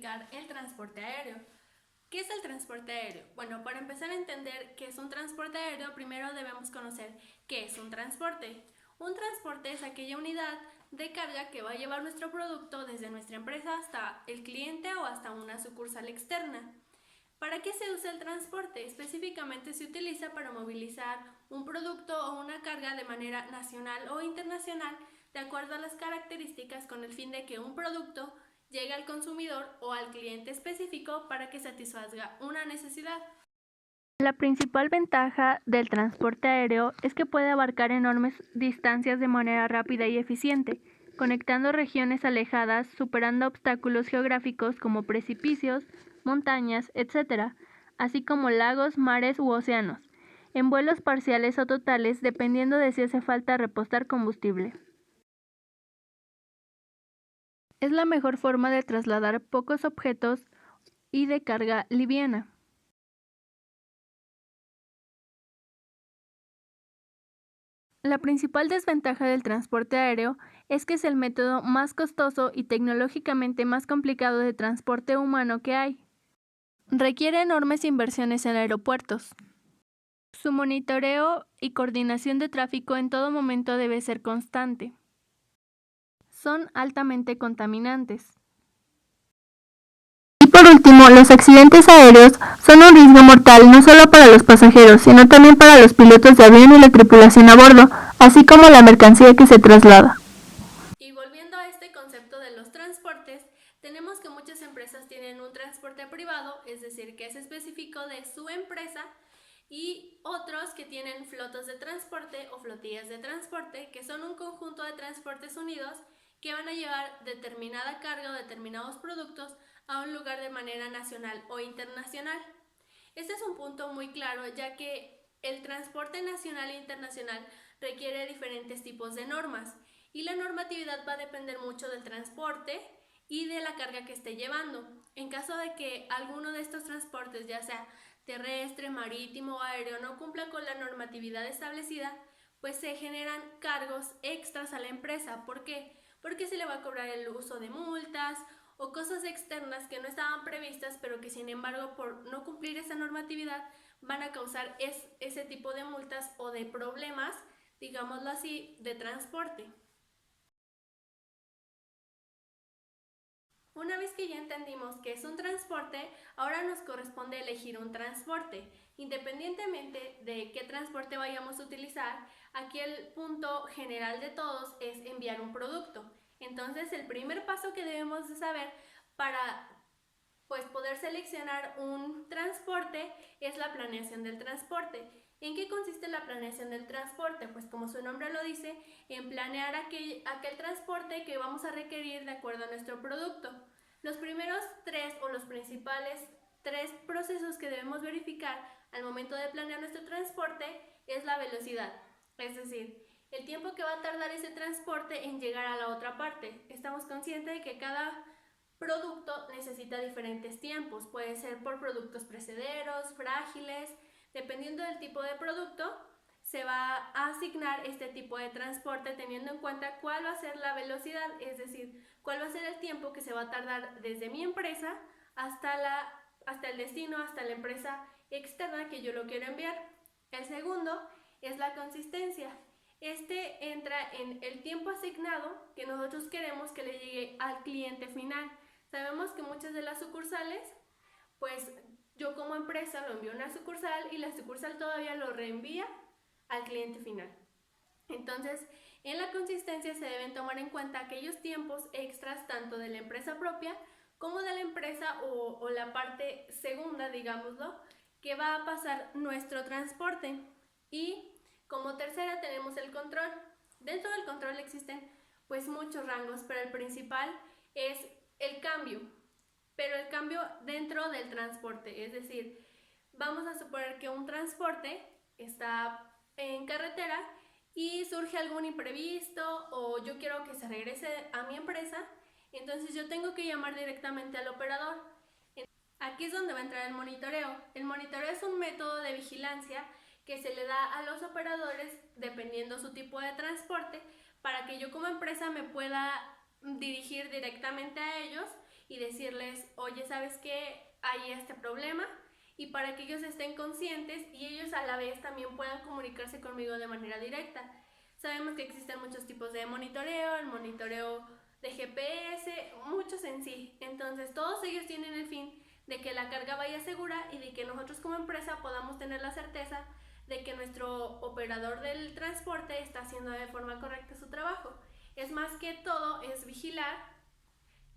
explicar el transporte aéreo. ¿Qué es el transporte aéreo? Bueno, para empezar a entender qué es un transporte aéreo, primero debemos conocer qué es un transporte. Un transporte es aquella unidad de carga que va a llevar nuestro producto desde nuestra empresa hasta el cliente o hasta una sucursal externa. ¿Para qué se usa el transporte? Específicamente se utiliza para movilizar un producto o una carga de manera nacional o internacional de acuerdo a las características con el fin de que un producto llegue al consumidor o al cliente específico para que satisfaga una necesidad. La principal ventaja del transporte aéreo es que puede abarcar enormes distancias de manera rápida y eficiente, conectando regiones alejadas, superando obstáculos geográficos como precipicios, montañas, etc., así como lagos, mares u océanos, en vuelos parciales o totales dependiendo de si hace falta repostar combustible. Es la mejor forma de trasladar pocos objetos y de carga liviana. La principal desventaja del transporte aéreo es que es el método más costoso y tecnológicamente más complicado de transporte humano que hay. Requiere enormes inversiones en aeropuertos. Su monitoreo y coordinación de tráfico en todo momento debe ser constante. Son altamente contaminantes. Y por último, los accidentes aéreos son un riesgo mortal no solo para los pasajeros, sino también para los pilotos de avión y la tripulación a bordo, así como la mercancía que se traslada. Y volviendo a este concepto de los transportes, tenemos que muchas empresas tienen un transporte privado, es decir, que es específico de su empresa, y otros que tienen flotas de transporte o flotillas de transporte, que son un conjunto de transportes unidos que van a llevar determinada carga o determinados productos a un lugar de manera nacional o internacional. Este es un punto muy claro, ya que el transporte nacional e internacional requiere diferentes tipos de normas y la normatividad va a depender mucho del transporte y de la carga que esté llevando. En caso de que alguno de estos transportes, ya sea terrestre, marítimo o aéreo, no cumpla con la normatividad establecida, pues se generan cargos extras a la empresa. ¿Por qué? Porque se le va a cobrar el uso de multas o cosas externas que no estaban previstas, pero que sin embargo por no cumplir esa normatividad van a causar ese tipo de multas o de problemas, digámoslo así, de transporte. Una vez que ya entendimos que es un transporte, ahora nos corresponde elegir un transporte. Independientemente de qué transporte vayamos a utilizar, aquí el punto general de todos es enviar un producto. Entonces, el primer paso que debemos de saber para poder seleccionar un transporte es la planeación del transporte. ¿En qué consiste la planeación del transporte? Pues como su nombre lo dice, en planear aquel transporte que vamos a requerir de acuerdo a nuestro producto. Los primeros tres o los principales tres procesos que debemos verificar al momento de planear nuestro transporte es la velocidad, es decir, el tiempo que va a tardar ese transporte en llegar a la otra parte. Estamos conscientes de que cada producto necesita diferentes tiempos, puede ser por productos precederos, frágiles, dependiendo del tipo de producto, se va a asignar este tipo de transporte teniendo en cuenta cuál va a ser la velocidad, es decir, cuál va a ser el tiempo que se va a tardar desde mi empresa hasta el destino, hasta la empresa externa que yo lo quiero enviar. El segundo es la consistencia. Este entra en el tiempo asignado que nosotros queremos que le llegue al cliente final. Sabemos que muchas de las sucursales, pues yo como empresa lo envío a una sucursal y la sucursal todavía lo reenvía al cliente final. Entonces, en la consistencia se deben tomar en cuenta aquellos tiempos extras tanto de la empresa propia como de la empresa o la parte segunda, digámoslo, que va a pasar nuestro transporte. Y como tercera tenemos el control. Dentro del control existen pues muchos rangos, pero el principal es el cambio, pero el cambio dentro del transporte, es decir, vamos a suponer que un transporte está en carretera y surge algún imprevisto o yo quiero que se regrese a mi empresa, entonces yo tengo que llamar directamente al operador. Aquí es donde va a entrar el monitoreo. El monitoreo es un método de vigilancia que se le da a los operadores dependiendo su tipo de transporte para que yo como empresa me pueda dirigir directamente a ellos y decirles, oye, ¿sabes qué? Hay este problema, y para que ellos estén conscientes y ellos a la vez también puedan comunicarse conmigo de manera directa. Sabemos que existen muchos tipos de monitoreo, el monitoreo de GPS, muchos en sí. Entonces todos ellos tienen el fin de que la carga vaya segura y de que nosotros como empresa podamos tener la certeza de que nuestro operador del transporte está haciendo de forma correcta su trabajo. Es más que todo, es vigilar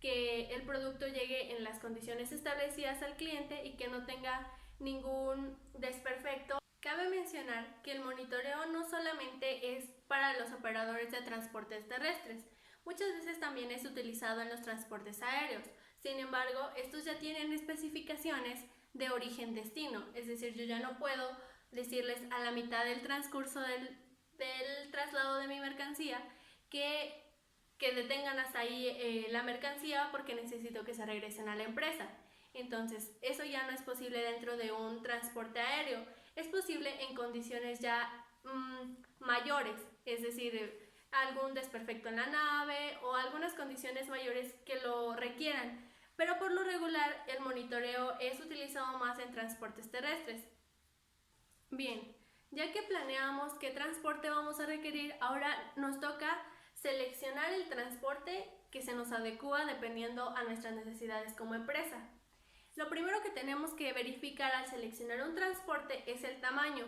que el producto llegue en las condiciones establecidas al cliente y que no tenga ningún desperfecto. Cabe mencionar que el monitoreo no solamente es para los operadores de transportes terrestres, muchas veces también es utilizado en los transportes aéreos. Sin embargo, estos ya tienen especificaciones de origen-destino, es decir, yo ya no puedo decirles a la mitad del transcurso del traslado de mi mercancía que detengan hasta ahí la mercancía porque necesito que se regresen a la empresa. Entonces, eso ya no es posible dentro de un transporte aéreo. Es posible en condiciones ya mayores, es decir, algún desperfecto en la nave o algunas condiciones mayores que lo requieran. Pero por lo regular, el monitoreo es utilizado más en transportes terrestres. Bien, ya que planeamos qué transporte vamos a requerir, ahora nos toca seleccionar el transporte que se nos adecua dependiendo a nuestras necesidades como empresa. Lo primero que tenemos que verificar al seleccionar un transporte es el tamaño.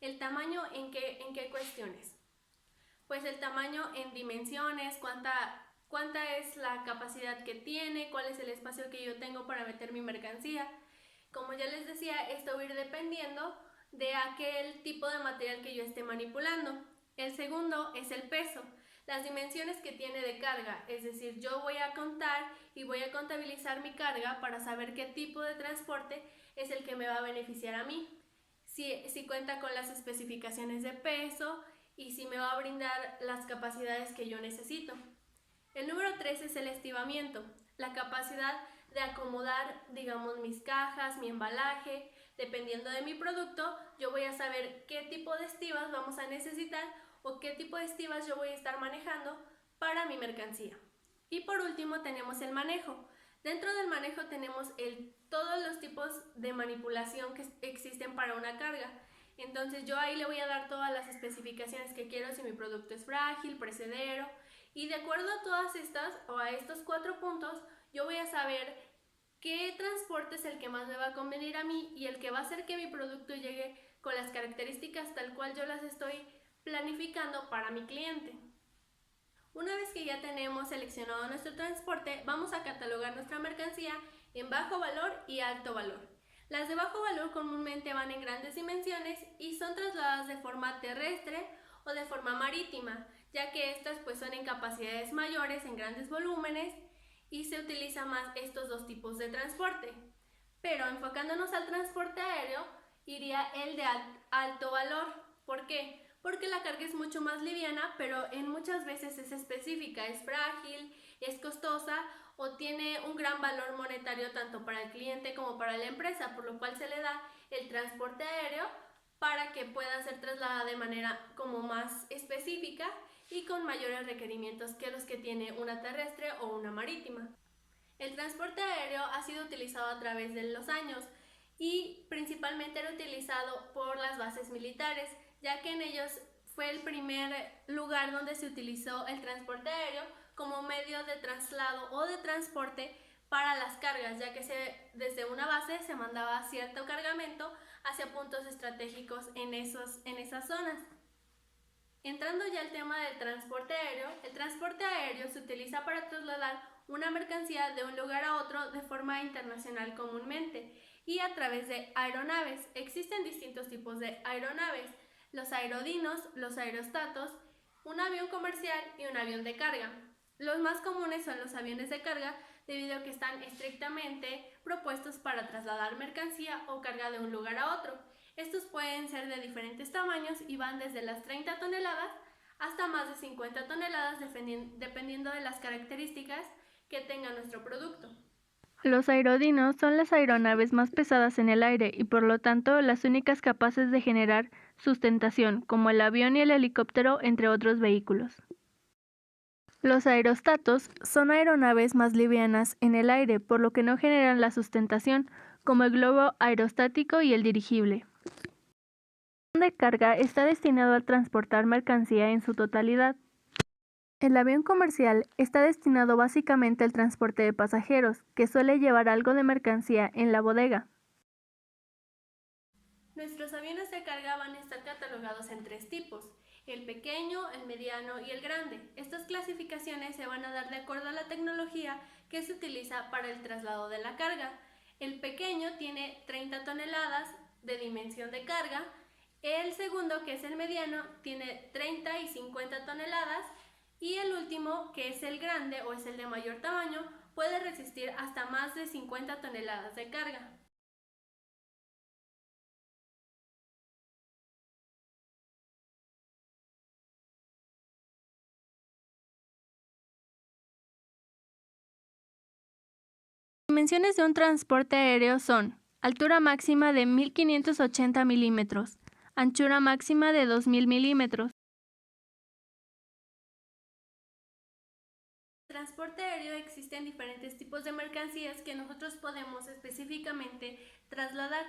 ¿El tamaño en qué cuestiones? Pues el tamaño en dimensiones, cuánta es la capacidad que tiene, cuál es el espacio que yo tengo para meter mi mercancía. Como ya les decía, esto va a ir dependiendo de aquel tipo de material que yo esté manipulando. El segundo es el peso, las dimensiones que tiene de carga, es decir, yo voy a contar y voy a contabilizar mi carga para saber qué tipo de transporte es el que me va a beneficiar a mí. Si cuenta con las especificaciones de peso y si me va a brindar las capacidades que yo necesito. El número 3 es el estibamiento, la capacidad de acomodar, digamos, mis cajas, mi embalaje. Dependiendo de mi producto, yo voy a saber qué tipo de estibas vamos a necesitar o qué tipo de estibas yo voy a estar manejando para mi mercancía. Y por último tenemos el manejo. Dentro del manejo tenemos todos los tipos de manipulación que existen para una carga. Entonces yo ahí le voy a dar todas las especificaciones que quiero, si mi producto es frágil, precedero, y de acuerdo a todas estas o a estos 4 puntos, yo voy a saber qué transporte es el que más me va a convenir a mí y el que va a hacer que mi producto llegue con las características tal cual yo las estoy planificando para mi cliente. Una vez que ya tenemos seleccionado nuestro transporte, vamos a catalogar nuestra mercancía en bajo valor y alto valor. Las de bajo valor comúnmente van en grandes dimensiones y son trasladadas de forma terrestre o de forma marítima, ya que estas pues son en capacidades mayores, en grandes volúmenes, y se utilizan más estos dos tipos de transporte. Pero enfocándonos al transporte aéreo, iría el de alto valor. ¿Por qué? Porque la carga es mucho más liviana, pero en muchas veces es específica, es frágil, es costosa o tiene un gran valor monetario tanto para el cliente como para la empresa, por lo cual se le da el transporte aéreo para que pueda ser trasladada de manera como más específica y con mayores requerimientos que los que tiene una terrestre o una marítima. El transporte aéreo ha sido utilizado a través de los años y principalmente era utilizado por las bases militares, ya que en ellos fue el primer lugar donde se utilizó el transporte aéreo como medio de traslado o de transporte para las cargas, ya que desde una base se mandaba cierto cargamento hacia puntos estratégicos en esas zonas. Entrando ya al tema del transporte aéreo, el transporte aéreo se utiliza para trasladar una mercancía de un lugar a otro de forma internacional comúnmente y a través de aeronaves. Existen distintos tipos de aeronaves, los aerodinos, los aerostatos, un avión comercial y un avión de carga. Los más comunes son los aviones de carga debido a que están estrictamente propuestos para trasladar mercancía o carga de un lugar a otro. Estos pueden ser de diferentes tamaños y van desde las 30 toneladas hasta más de 50 toneladas dependiendo de las características que tenga nuestro producto. Los aerodinos son las aeronaves más pesadas en el aire y por lo tanto las únicas capaces de generar sustentación, como el avión y el helicóptero, entre otros vehículos. Los aerostatos son aeronaves más livianas en el aire, por lo que no generan la sustentación, como el globo aerostático y el dirigible. El avión de carga está destinado a transportar mercancía en su totalidad. El avión comercial está destinado básicamente al transporte de pasajeros, que suele llevar algo de mercancía en la bodega. Nuestros aviones de carga van a estar catalogados en 3 tipos: el pequeño, el mediano y el grande. Estas clasificaciones se van a dar de acuerdo a la tecnología que se utiliza para el traslado de la carga. El pequeño tiene 30 toneladas de dimensión de carga. El segundo, que es el mediano, tiene 30 y 50 toneladas. Y el último, que es el grande o es el de mayor tamaño, puede resistir hasta más de 50 toneladas de carga. Las dimensiones de un transporte aéreo son: altura máxima de 1580 milímetros, anchura máxima de 2000 milímetros. En el transporte aéreo existen diferentes tipos de mercancías que nosotros podemos específicamente trasladar.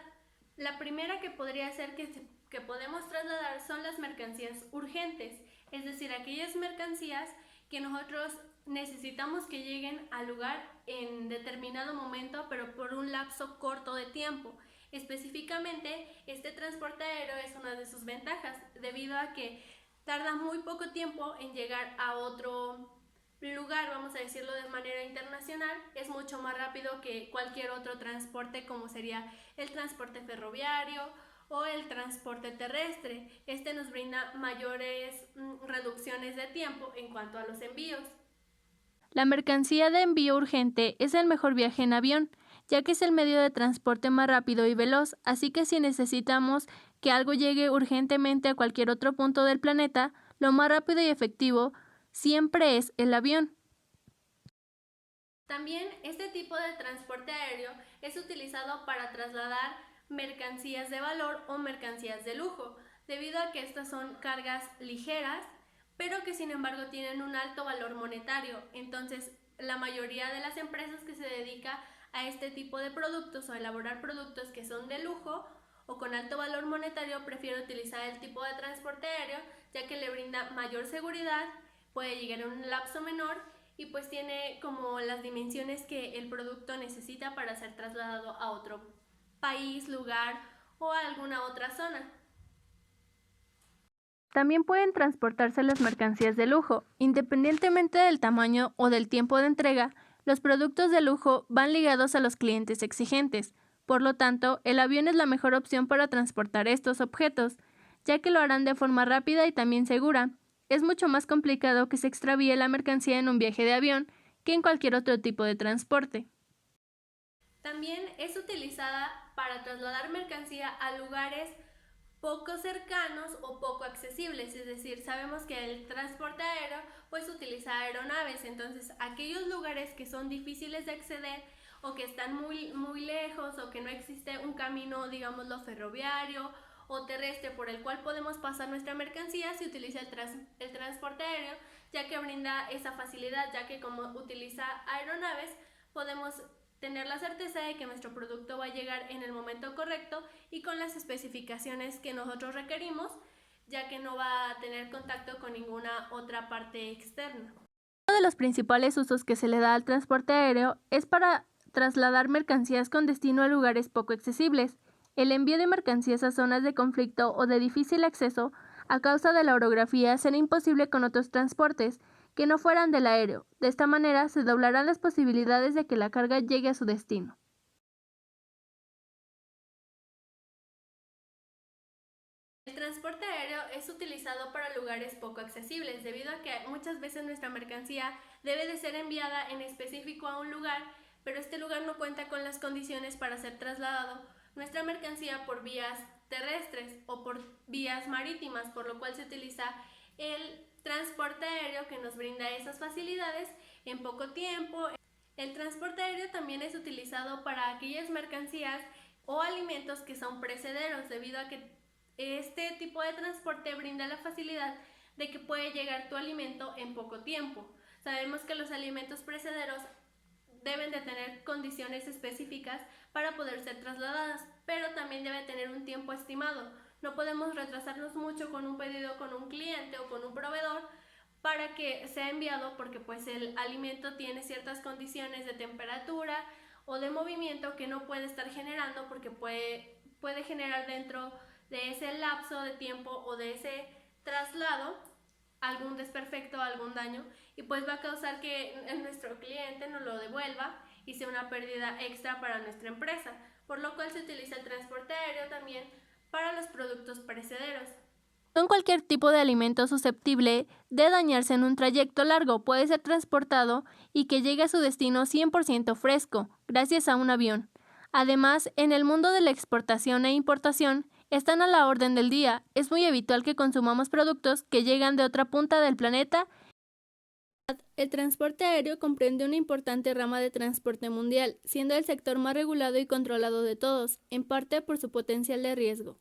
La primera que podría ser que podemos trasladar son las mercancías urgentes, es decir, aquellas mercancías que nosotros necesitamos que lleguen al lugar en determinado momento, pero por un lapso corto de tiempo. Específicamente, este transporte aéreo es una de sus ventajas, debido a que tarda muy poco tiempo en llegar a otro lugar, vamos a decirlo de manera internacional. Es mucho más rápido que cualquier otro transporte, como sería el transporte ferroviario o el transporte terrestre. Este nos brinda mayores reducciones de tiempo en cuanto a los envíos. La mercancía de envío urgente es el mejor viaje en avión, ya que es el medio de transporte más rápido y veloz, así que si necesitamos que algo llegue urgentemente a cualquier otro punto del planeta, lo más rápido y efectivo siempre es el avión. También este tipo de transporte aéreo es utilizado para trasladar mercancías de valor o mercancías de lujo, debido a que estas son cargas ligeras, pero que sin embargo tienen un alto valor monetario. Entonces, la mayoría de las empresas que se dedica a este tipo de productos o a elaborar productos que son de lujo o con alto valor monetario prefiere utilizar el tipo de transporte aéreo, ya que le brinda mayor seguridad, puede llegar en un lapso menor y pues tiene como las dimensiones que el producto necesita para ser trasladado a otro país, lugar o a alguna otra zona. También pueden transportarse las mercancías de lujo. Independientemente del tamaño o del tiempo de entrega, los productos de lujo van ligados a los clientes exigentes. Por lo tanto, el avión es la mejor opción para transportar estos objetos, ya que lo harán de forma rápida y también segura. Es mucho más complicado que se extravíe la mercancía en un viaje de avión que en cualquier otro tipo de transporte. También es utilizada para trasladar mercancía a lugares poco cercanos o poco accesibles, es decir, sabemos que el transporte aéreo pues utiliza aeronaves, entonces aquellos lugares que son difíciles de acceder o que están muy lejos o que no existe un camino, digámoslo, ferroviario o terrestre por el cual podemos pasar nuestra mercancía, se utiliza el transporte aéreo, ya que brinda esa facilidad, ya que como utiliza aeronaves podemos tener la certeza de que nuestro producto va a llegar en el momento correcto y con las especificaciones que nosotros requerimos, ya que no va a tener contacto con ninguna otra parte externa. Uno de los principales usos que se le da al transporte aéreo es para trasladar mercancías con destino a lugares poco accesibles. El envío de mercancías a zonas de conflicto o de difícil acceso a causa de la orografía será imposible con otros transportes que no fueran del aéreo. De esta manera se doblarán las posibilidades de que la carga llegue a su destino. El transporte aéreo es utilizado para lugares poco accesibles, debido a que muchas veces nuestra mercancía debe de ser enviada en específico a un lugar, pero este lugar no cuenta con las condiciones para ser trasladado nuestra mercancía por vías terrestres o por vías marítimas, por lo cual se utiliza el transporte aéreo, que nos brinda esas facilidades en poco tiempo. El transporte aéreo también es utilizado para aquellas mercancías o alimentos que son perecederos, debido a que este tipo de transporte brinda la facilidad de que puede llegar tu alimento en poco tiempo. Sabemos que los alimentos perecederos deben de tener condiciones específicas para poder ser trasladadas, pero también debe tener un tiempo estimado. No podemos retrasarnos mucho con un pedido con un cliente o con un proveedor para que sea enviado, porque pues el alimento tiene ciertas condiciones de temperatura o de movimiento que no puede estar generando, porque puede generar dentro de ese lapso de tiempo o de ese traslado algún desperfecto, algún daño, y pues va a causar que nuestro cliente nos lo devuelva y sea una pérdida extra para nuestra empresa, por lo cual se utiliza el transporte aéreo también para los productos perecederos. Con cualquier tipo de alimento susceptible de dañarse en un trayecto largo puede ser transportado y que llegue a su destino 100% fresco, gracias a un avión. Además, en el mundo de la exportación e importación, están a la orden del día. Es muy habitual que consumamos productos que llegan de otra punta del planeta. El transporte aéreo comprende una importante rama de transporte mundial, siendo el sector más regulado y controlado de todos, en parte por su potencial de riesgo.